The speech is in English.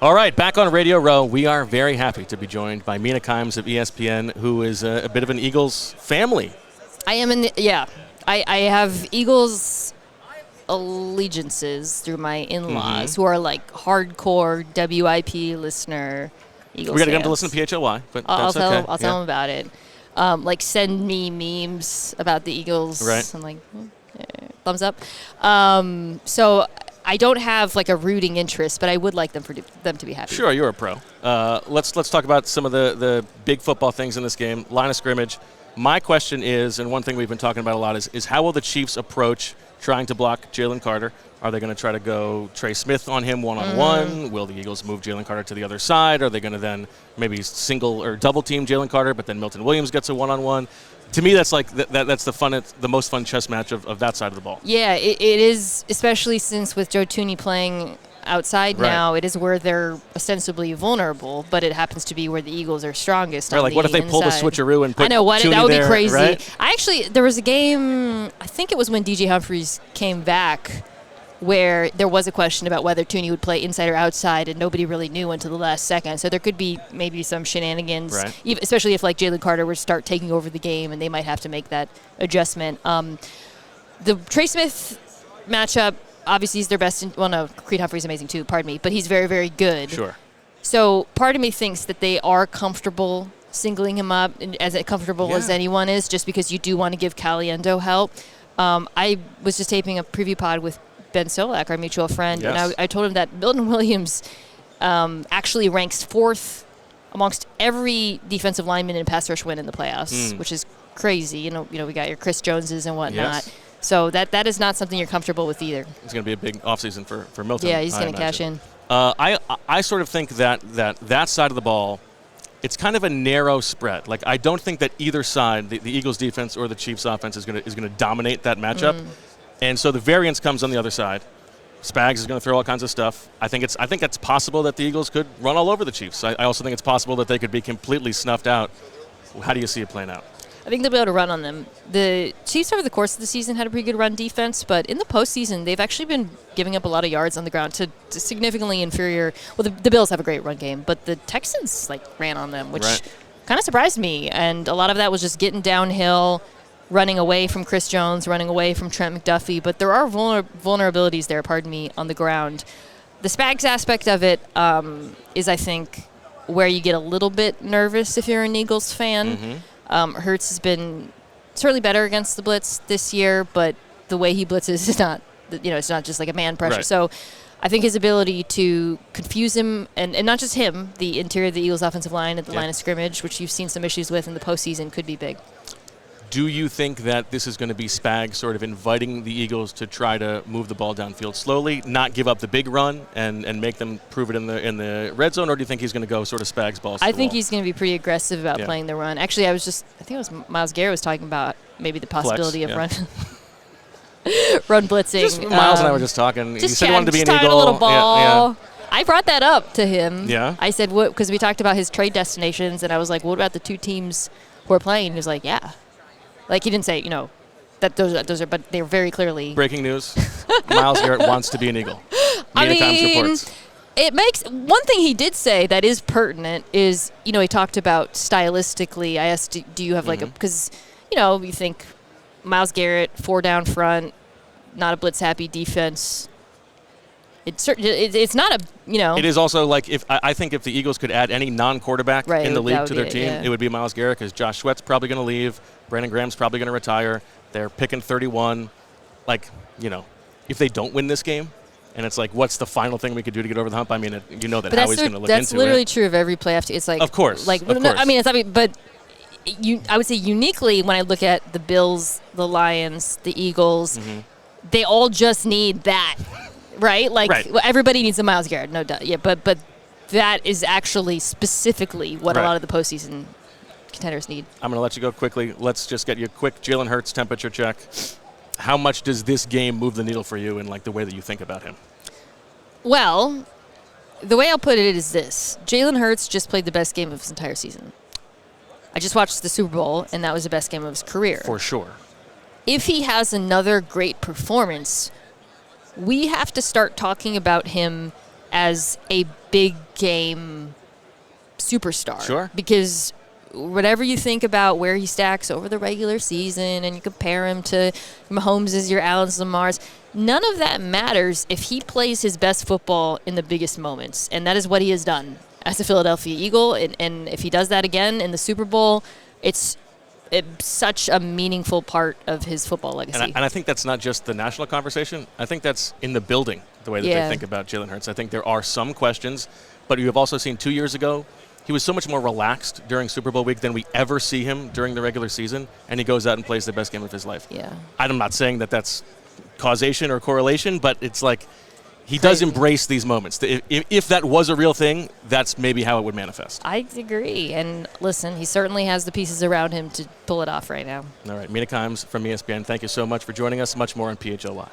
All right, back on Radio Row. We are very happy to be joined by Mina Kimes of ESPN, who is a bit of an Eagles family. I am I have Eagles allegiances through my in-laws who are like hardcore WIP listener Eagles We got to get them fans. to listen to PHLY, but I'll that's okay. I'll tell them about it. Like send me memes about the Eagles. Right. I'm like, thumbs up. So I don't have like a rooting interest, but I would like them to be happy. Sure, you're a pro. Let's talk about some of the big football things in this game. Line of scrimmage. My question is, and one thing we've been talking about a lot is how will the Chiefs approach trying to block Jalen Carter? Are they going to try to go Trey Smith on him one-on-one? Will the Eagles move Jalen Carter to the other side? Are they going to then maybe single or double team Jalen Carter, but then Milton Williams gets a one-on-one? To me, that's like that's the most fun chess match of that side of the ball. Yeah, it is, especially since with Joe Thuney playing outside now, it is where they're ostensibly vulnerable, but it happens to be where the Eagles are strongest. Right, like what if they pulled a switcheroo and put I know what Thuney that would there, be crazy. Right? There was a game, I think it was when DJ Humphries came back, where there was a question about whether Thuney would play inside or outside, and nobody really knew until the last second. So there could be maybe some shenanigans, especially if like Jalen Carter were to start taking over the game, and they might have to make that adjustment. The Trey Smith matchup, obviously he's their best. Creed Humphrey's amazing too, pardon me, but he's very, very good. Sure. So part of me thinks that they are comfortable singling him up, and as comfortable as anyone is, just because you do want to give Caliendo help. I was just taping a preview pod with Ben Solak, our mutual friend, and I told him that Milton Williams actually ranks 4th amongst every defensive lineman in pass rush win in the playoffs, which is crazy. You know, we got your Chris Joneses and whatnot. Yes. So that is not something you're comfortable with either. It's going to be a big offseason for Milton. Yeah, he's going to cash in. I sort of think that side of the ball, it's kind of a narrow spread. Like I don't think that either side, the Eagles defense or the Chiefs offense, is going to dominate that matchup. And so the variance comes on the other side. Spags is going to throw all kinds of stuff. I think it's possible that the Eagles could run all over the Chiefs. I also think it's possible that they could be completely snuffed out. How do you see it playing out? I think they'll be able to run on them. The Chiefs over the course of the season had a pretty good run defense, but in the postseason, they've actually been giving up a lot of yards on the ground to significantly inferior. Well, the Bills have a great run game, but the Texans ran on them, which kind of surprised me. And a lot of that was just getting downhill, running away from Chris Jones, running away from Trent McDuffie. But there are vulnerabilities there, on the ground. The Spags aspect of it is, I think, where you get a little bit nervous if you're an Eagles fan. Hurts has been certainly better against the blitz this year, but the way he blitzes is not, it's not just like a man pressure. So I think his ability to confuse him, and not just him, the interior of the Eagles offensive line at the line of scrimmage, which you've seen some issues with in the postseason, could be big. Do you think that this is going to be Spags sort of inviting the Eagles to try to move the ball downfield slowly, not give up the big run, and make them prove it in the red zone, or do you think he's going to go sort of Spags balls? I think he's going to be pretty aggressive about playing the run. Actually, I think it was Myles Garrett was talking about maybe the possibility of run blitzing. Just Myles and I were just talking. He said he wanted to be an Eagle. A little ball. I brought that up to him. Yeah. I said, what? Because we talked about his trade destinations, and I was like, what about the two teams who are playing? He was like, yeah. Like, he didn't say, that those are, but they're very clearly. Breaking news. Myles Garrett wants to be an Eagle. Mina Kimes reports. It makes one thing he did say that is pertinent is, he talked about stylistically. I asked, do you have because, you think Myles Garrett, 4 down front, not a blitz happy defense. It's not a, It is also like I think if the Eagles could add any non-quarterback in the league to their team, it would be Myles Garrett, because Josh Sweat's probably going to leave. Brandon Graham's probably going to retire. They're picking 31. Like, if they don't win this game, and it's like, what's the final thing we could do to get over the hump? I mean, that Howie's going to look into it. That's literally true of every playoff team. It's like, of course. Like, of course. I mean, but I would say uniquely when I look at the Bills, the Lions, the Eagles, they all just need that. Right? Like, everybody needs a Myles Garrett, no doubt. Yeah, but that is actually specifically what a lot of the postseason contenders need. I'm going to let you go quickly. Let's just get you a quick Jalen Hurts temperature check. How much does this game move the needle for you in, like, the way that you think about him? Well, the way I'll put it is this. Jalen Hurts just played the best game of his entire season. I just watched the Super Bowl, and that was the best game of his career. For sure. If he has another great performance, we have to start talking about him as a big game superstar. Sure. Because whatever you think about where he stacks over the regular season and you compare him to Mahomes as your Allen Lamar's, none of that matters if he plays his best football in the biggest moments. And that is what he has done as a Philadelphia Eagle. And if he does that again in the Super Bowl, it's such a meaningful part of his football legacy. And I think that's not just the national conversation. I think that's in the building, the way that they think about Jalen Hurts. I think there are some questions, but you have also seen 2 years ago, he was so much more relaxed during Super Bowl week than we ever see him during the regular season, and he goes out and plays the best game of his life. Yeah. I'm not saying that that's causation or correlation, but it's like he does embrace these moments. If that was a real thing, that's maybe how it would manifest. I agree. And listen, he certainly has the pieces around him to pull it off right now. All right, Mina Kimes from ESPN, thank you so much for joining us. Much more on PHLY.